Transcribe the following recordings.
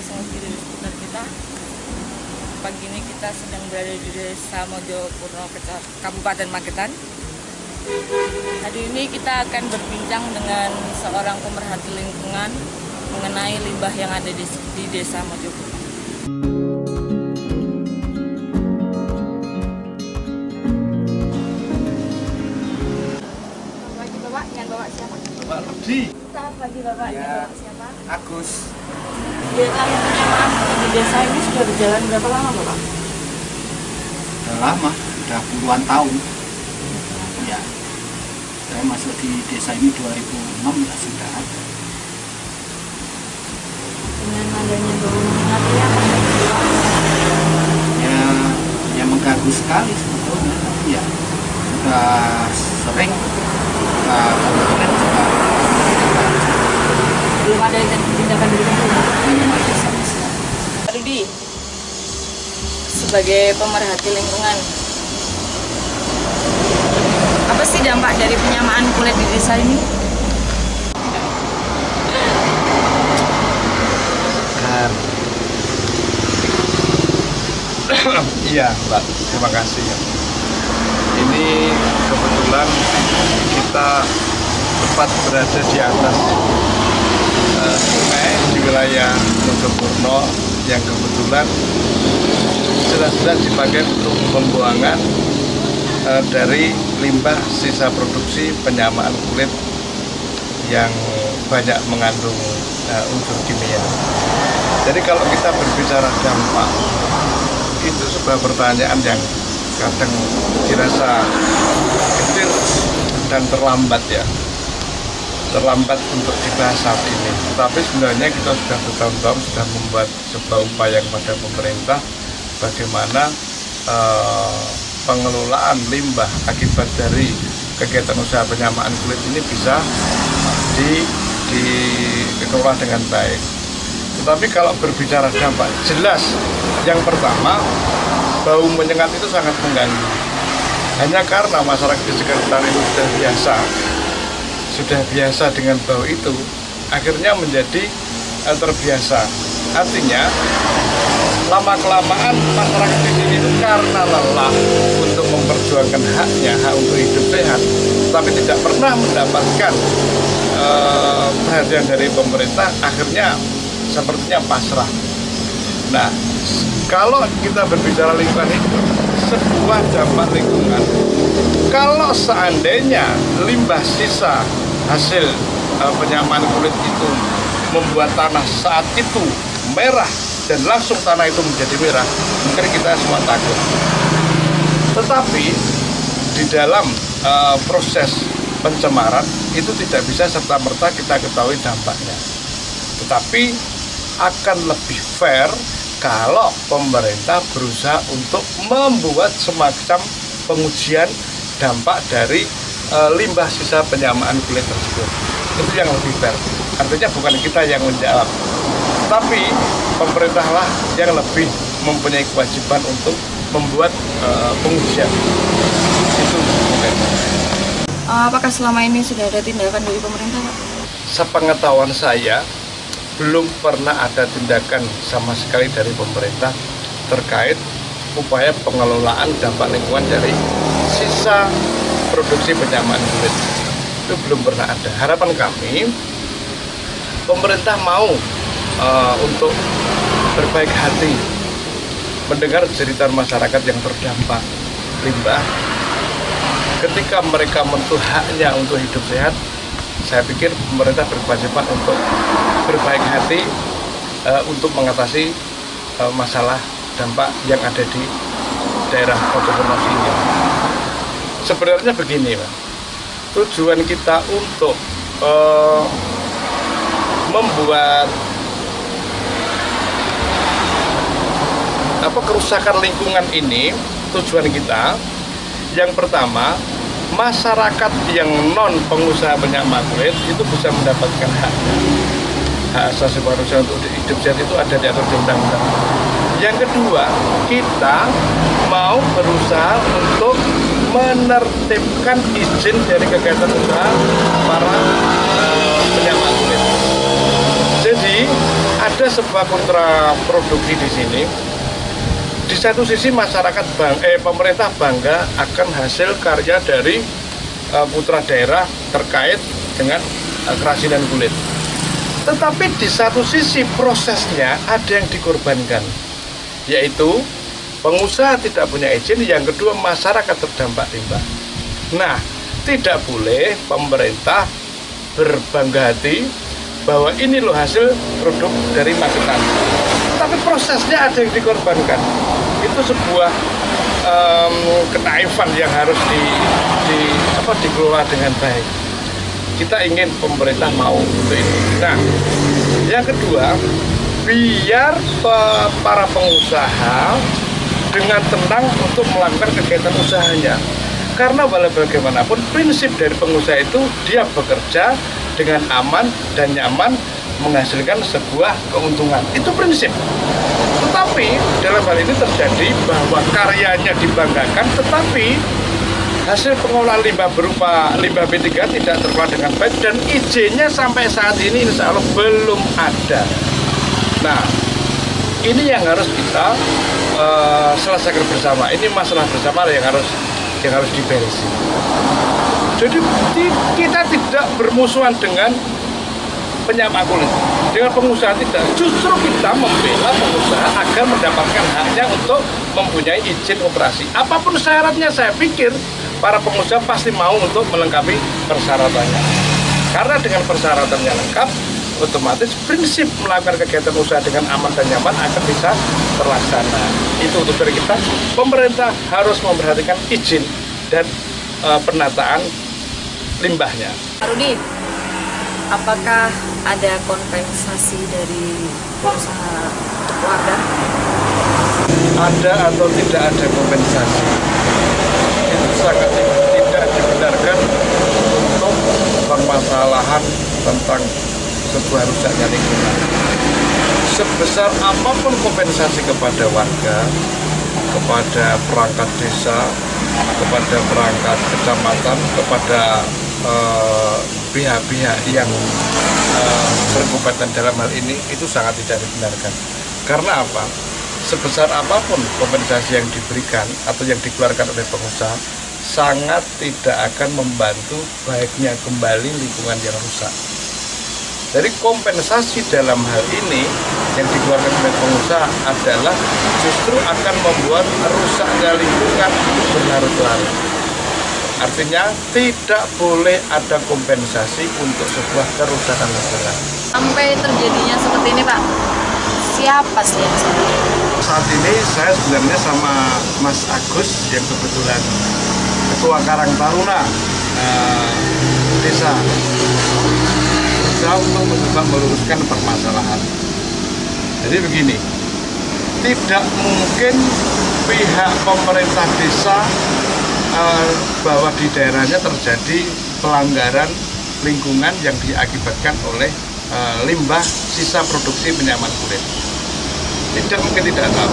sungai di sekitar kita. Pagi ini kita sedang berada di Desa Mojopurno, Kabupaten Magetan. Hari ini kita akan berbincang dengan seorang pemerhati lingkungan mengenai limbah yang ada di Desa Mojopurno. Bapak, dengan Bapak siapa? Bapak Rudi. Selamat pagi Bapak, Ya. dengan Bapak siapa? Agus. Kegiatan penyamaan di desa ini sudah berjalan berapa lama Bapak? Udah lama, udah puluhan tahun. Ya, saya masuk di desa ini 2006 ya sudah ada. Dengan adanya bau menyengat ya, Ya mengganggu sekali sebetulnya. Ya, sudah sering kemarin juga belum ada tindakan dari pemerintah. belum ada sama sekali. Pak Rudi, sebagai pemerhati lingkungan, apa sih dampak dari penyamaan kulit di desa ini? Iya Mbak, terima kasih ya. Ini kebetulan kita tepat berada di atas sungai di wilayah Mojopurno yang kebetulan jelas-jelas dipakai untuk pembuangan dari limbah sisa produksi penyamaan kulit yang banyak mengandung unsur kimia. Jadi kalau kita berbicara dampak, itu sebuah pertanyaan yang kadang dirasa kecil dan terlambat ya. Terlambat untuk dibahas saat ini. Tapi sebenarnya kita sudah bertahun-tahun sudah membuat sebuah upaya kepada pemerintah bagaimana pengelolaan limbah akibat dari kegiatan usaha penyamaan kulit ini bisa dikelola dengan baik. Tetapi kalau berbicara dampak, jelas yang pertama, bau menyengat itu sangat mengganggu. Hanya karena masyarakat di sekitar itu sudah biasa dengan bau itu, akhirnya menjadi terbiasa. Artinya, lama-kelamaan masyarakat di sini itu karena lelah untuk memperjuangkan haknya, hak untuk hidup sehat, tapi tidak pernah mendapatkan perhatian dari pemerintah, akhirnya sepertinya pasrah. Nah, kalau kita berbicara lingkungan hidup, sebuah dampak lingkungan, kalau seandainya limbah sisa hasil penyamaan kulit itu membuat tanah saat itu merah dan langsung tanah itu menjadi merah, mungkin kita semua takut. Tetapi di dalam proses pencemaran itu tidak bisa serta-merta kita ketahui dampaknya. Tetapi akan lebih fair kalau pemerintah berusaha untuk membuat semacam pengujian dampak dari limbah sisa penyamaan kulit tersebut. Itu yang lebih fair. Artinya bukan kita yang menjawab, tapi pemerintahlah yang lebih mempunyai kewajiban untuk membuat pengujian. Itu mungkin. Apakah selama ini sudah ada tindakan dari pemerintah, Pak? Sepengetahuan saya, belum pernah ada tindakan sama sekali dari pemerintah terkait upaya pengelolaan dampak lingkungan dari sisa produksi penyamaan kulit. Itu belum pernah ada. Harapan kami, pemerintah mau untuk berbaik hati mendengar cerita masyarakat yang terdampak limbah. Ketika mereka menuntut haknya untuk hidup sehat, saya pikir pemerintah berkewajiban untuk berbaik hati untuk mengatasi masalah dampak yang ada di daerah Mojopurno ini. Sebenarnya begini, Pak. Tujuan kita untuk membuat kerusakan lingkungan ini, tujuan kita yang pertama, masyarakat yang non pengusaha penyamaan kulit itu bisa mendapatkan hak asasi manusia untuk hidup sehat itu ada di atas undang-undang. Yang kedua, kita mau berusaha untuk menertibkan izin dari kegiatan usaha para penyamaan kulit. Jadi ada sebuah kontraproduksi di sini. Di satu sisi masyarakat pemerintah bangga akan hasil karya dari putra daerah terkait dengan kerajinan kulit. Tetapi di satu sisi prosesnya ada yang dikorbankan, yaitu pengusaha tidak punya izin, yang kedua masyarakat terdampak limbah. Nah, tidak boleh pemerintah berbangga hati bahwa ini loh hasil produk dari Magetan. Tapi prosesnya ada yang dikorbankan. Itu sebuah kenaifan yang harus dikelola dengan baik. Kita ingin pemerintah mau untuk itu. Nah, yang kedua, biar para pengusaha dengan tenang untuk melakukan kegiatan usahanya. Karena bagaimanapun prinsip dari pengusaha itu dia bekerja dengan aman dan nyaman, menghasilkan sebuah keuntungan. Itu prinsip. Tetapi dalam hal ini terjadi bahwa karyanya dibanggakan, tetapi hasil pengolahan limbah berupa limbah B3 tidak terkelola dengan baik dan izinnya sampai saat ini insya Allah belum ada. Nah, ini yang harus kita selesaikan bersama. Ini masalah bersama yang harus diberesin. Jadi kita tidak bermusuhan dengan penyama kulit, dengan pengusaha tidak. Justru kita membela pengusaha agar mendapatkan haknya untuk mempunyai izin operasi. Apapun syaratnya, saya pikir para pengusaha pasti mau untuk melengkapi persyaratannya. Karena dengan persyaratannya lengkap, otomatis prinsip melakukan kegiatan usaha dengan aman dan nyaman akan bisa terlaksana. Itu untuk dari kita. Pemerintah harus memperhatikan izin dan penataan limbahnya. Pak Rudi, apakah ada kompensasi dari pengusaha untuk warga? Ada atau tidak ada kompensasi, itu sangat tidak dibenarkan untuk permasalahan tentang sebuah rusaknya lingkungan. Sebesar apapun kompensasi kepada warga, kepada perangkat desa, kepada perangkat kecamatan, kepada pihak-pihak yang berkompeten dalam hal ini, itu sangat tidak dibenarkan. Karena apa? Sebesar apapun kompensasi yang diberikan atau yang dikeluarkan oleh pengusaha, sangat tidak akan membantu baiknya kembali lingkungan yang rusak. Jadi kompensasi dalam hal ini yang dikeluarkan oleh pengusaha adalah justru akan membuat rusaknya lingkungan berlarut-larut. Artinya tidak boleh ada kompensasi untuk sebuah kerusakan lingkungan. Sampai terjadinya seperti ini, Pak, siapa sih yang salah? Saat ini saya sebenarnya sama Mas Agus yang kebetulan Ketua Karang Taruna Desa, berusaha untuk mencoba meluruskan permasalahan. Jadi begini, tidak mungkin pihak pemerintah desa bahwa di daerahnya terjadi pelanggaran lingkungan yang diakibatkan oleh limbah sisa produksi penyaman kulit. Tidak mungkin tidak tahu.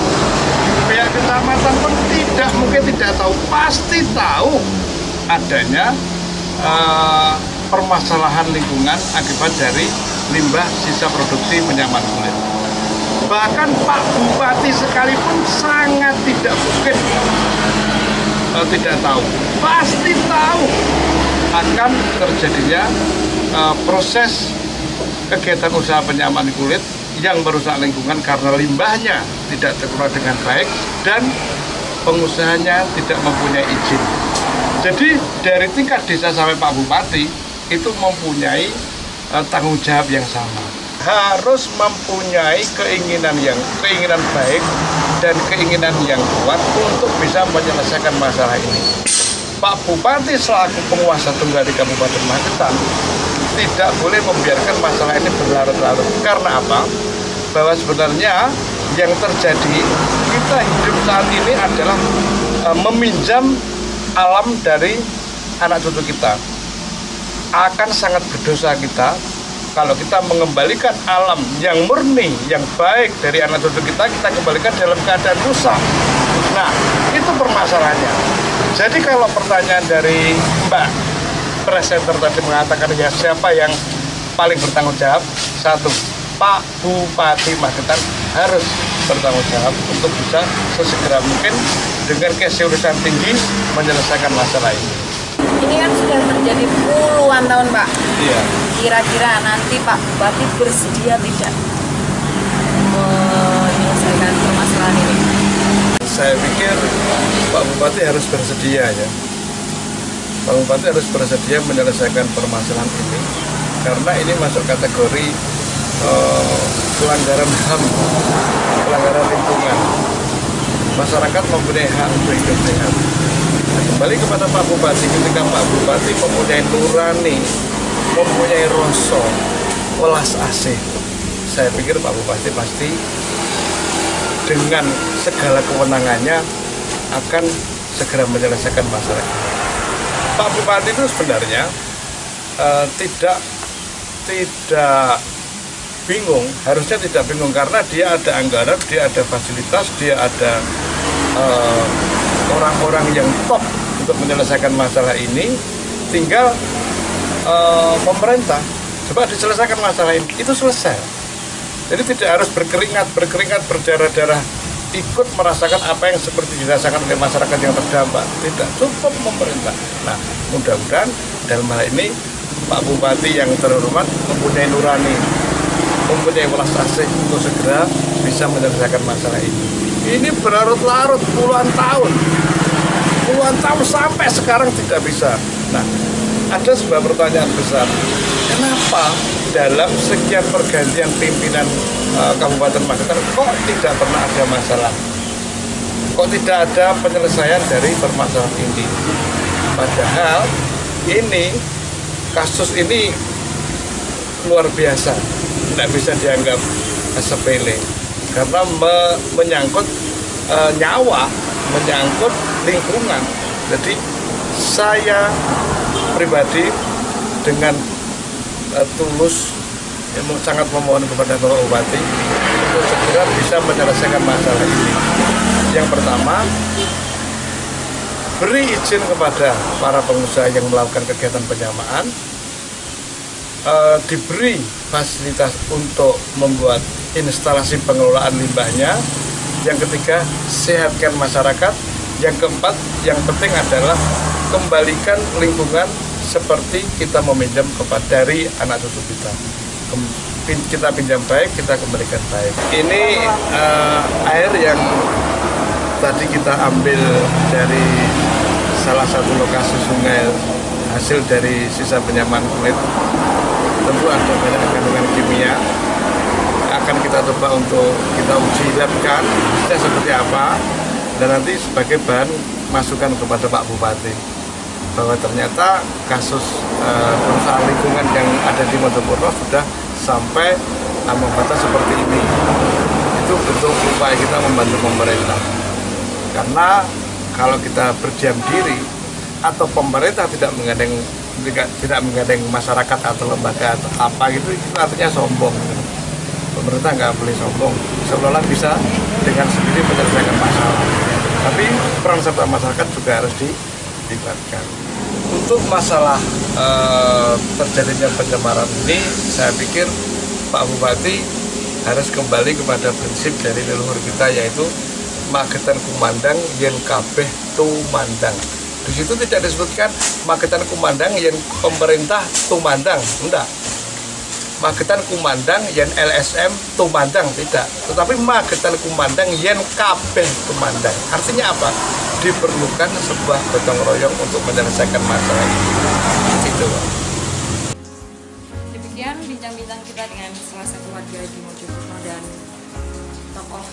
Pihak kecamatan pun tidak mungkin tidak tahu, pasti tahu adanya permasalahan lingkungan akibat dari limbah sisa produksi penyaman kulit. Bahkan Pak Bupati sekalipun sangat tidak mungkin tidak tahu, pasti tahu akan terjadinya proses kegiatan usaha penyaman kulit yang merusak lingkungan karena limbahnya tidak terkelola dengan baik dan pengusahanya tidak mempunyai izin. Jadi dari tingkat desa sampai Pak Bupati itu mempunyai tanggung jawab yang sama. Harus mempunyai keinginan baik dan keinginan yang kuat untuk bisa menyelesaikan masalah ini. Pak Bupati selaku penguasa tunggal di Kabupaten Magetan tidak boleh membiarkan masalah ini berlarut-larut. Karena apa? Bahwa sebenarnya yang terjadi, kita hidup saat ini adalah meminjam alam dari anak cucu kita. Akan sangat berdosa kita kalau kita mengembalikan alam yang murni, yang baik dari anak cucu kita kembalikan dalam keadaan rusak. Nah, itu permasalahannya. Jadi kalau pertanyaan dari Mbak presenter tadi mengatakan ya siapa yang paling bertanggung jawab? Satu, Pak Bupati Magetan harus bertanggung jawab untuk bisa sesegera mungkin dengan keseriusan tinggi menyelesaikan masalah ini. Ini kan sudah terjadi puluhan tahun, Pak. Iya. Kira-kira nanti Pak Bupati bersedia tidak menyelesaikan permasalahan ini? Saya pikir Pak Bupati harus bersedia ya. Pak Bupati harus bersedia menyelesaikan permasalahan ini karena ini masuk kategori pelanggaran HAM, pelanggaran lingkungan. Masyarakat mempunyai hak untuk hidup sehat. Nah, kembali kepada Pak Bupati, ketika Pak Bupati mempunyai nurani, mempunyai rasa welas asih, saya pikir Pak Bupati pasti dengan segala kewenangannya akan segera menyelesaikan masalah ini. Pak Bupati itu sebenarnya tidak bingung, harusnya tidak bingung karena dia ada anggaran, dia ada fasilitas, dia ada orang-orang yang top untuk menyelesaikan masalah ini. Tinggal pemerintah coba diselesaikan masalah ini, itu selesai. Jadi tidak harus berkeringat, berdarah-darah ikut merasakan apa yang seperti dirasakan oleh masyarakat yang terdampak. Tidak, cukup pemerintah. Nah, mudah-mudahan dalam hal ini Pak Bupati yang terhormat mempunyai nurani, mempunyai welas asih untuk segera bisa menyelesaikan masalah ini. Ini berlarut-larut puluhan tahun sampai sekarang tidak bisa. Nah, ada sebuah pertanyaan besar. Kenapa dalam sekian pergantian pimpinan Kabupaten Magetan kok tidak pernah ada masalah? Kok tidak ada penyelesaian dari permasalahan ini? Padahal ini kasus ini luar biasa, tidak bisa dianggap sepele karena menyangkut nyawa, menyangkut lingkungan. Jadi saya pribadi dengan tulus sangat memohon kepada Bapak Bupati untuk segera bisa menyelesaikan masalah ini. Yang pertama, beri izin kepada para pengusaha yang melakukan kegiatan penyamaan, diberi fasilitas untuk membuat instalasi pengelolaan limbahnya. Yang ketiga, sehatkan masyarakat. Yang keempat, yang penting adalah kembalikan lingkungan seperti kita meminjam dari anak cucu kita. Kita pinjam baik, kita kembalikan baik. Ini air yang tadi kita ambil dari salah satu lokasi sungai hasil dari sisa penyamaan kulit. Tentu ada banyak kandungan kimia. Akan kita coba untuk kita uji labkan seperti apa, dan nanti sebagai bahan masukan kepada Pak Bupati bahwa ternyata kasus perusahaan lingkungan yang ada di Mojokerto sudah sampai ambang batas seperti ini. Itu bentuk upaya kita membantu pemerintah. Karena kalau kita berdiam diri atau pemerintah tidak menggandeng masyarakat atau lembaga atau apa gitu, itu artinya sombong. Pemerintah nggak boleh sombong, seolah-olah bisa dengan sendiri menyelesaikan masalah. Tapi peran serta masyarakat juga harus dilibatkan. Untuk masalah terjadinya pencemaran ini, saya pikir Pak Bupati harus kembali kepada prinsip dari leluhur kita, yaitu Magetan kumandang yen kabeh tumandang. Di situ tidak disebutkan Magetan kumandang yen pemerintah tumandang, enggak. Magetan kumandang yen LSM tumandang, tidak. Tetapi Magetan kumandang yen kabeh tumandang. Artinya apa? Diperlukan sebuah gotong royong untuk menyelesaikan masalah ini. Itu. Demikian bincang-bincang kita dengan salah satu warga di Mojokerto dan tokoh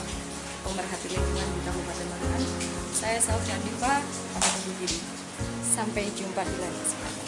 pemerhati lingkungan di Kabupaten Magetan. Saya Saufia Diva, pamit undur diri. Sampai jumpa di lain kesempatan.